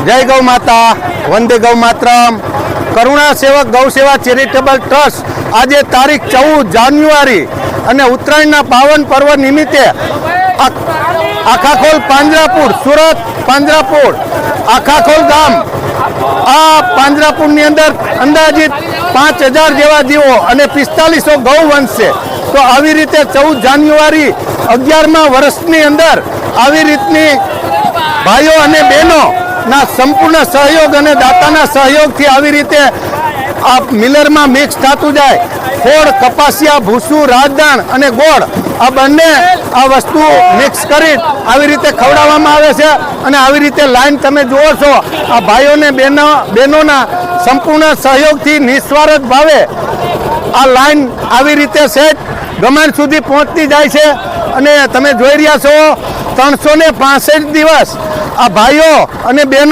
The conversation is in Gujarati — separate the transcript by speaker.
Speaker 1: જય ગૌ માતા, વંદે ગૌ માતરમ. કરુણા સેવક ગૌ સેવા ચેરિટેબલ ટ્રસ્ટ આજે તારીખ 14 જાન્યુઆરી અને ઉત્તરાયણના પાવન પર્વ નિમિત્તે આખાખોલ પાંજરાપુર, સુરત પાંજરાપુર આખાખોલ ગામ, આ પાંજરાપુરની અંદર અંદાજિત 5000 જેવા જીવો અને 4500 ગૌ વંશ છે. તો આવી રીતે 14 જાન્યુઆરી 11મા વર્ષની અંદર આવી રીતની ભાઈઓ અને બહેનો ના સંપૂર્ણ સહયોગ અને દાતાના સહયોગથી આવી રીતે આ મિલરમાં મિક્સ થતું જાય. ખોળ, કપાસિયા, ભૂસું, રાજદાણ અને ગોળ આ બંને આ વસ્તુ મિક્સ કરી આવી રીતે ખવડાવવામાં આવે છે. અને આવી રીતે લાઈન તમે જુઓ છો, આ ભાઈઓ અને બહેનોના સંપૂર્ણ સહયોગથી નિસ્વાર્થ ભાવે આ લાઈન આવી રીતે સેટ ગમાણ સુધી પહોંચતી જાય છે. અને તમે જોઈ રહ્યા છો 365 દિવસ આ ભાઈઓ અને બહેનો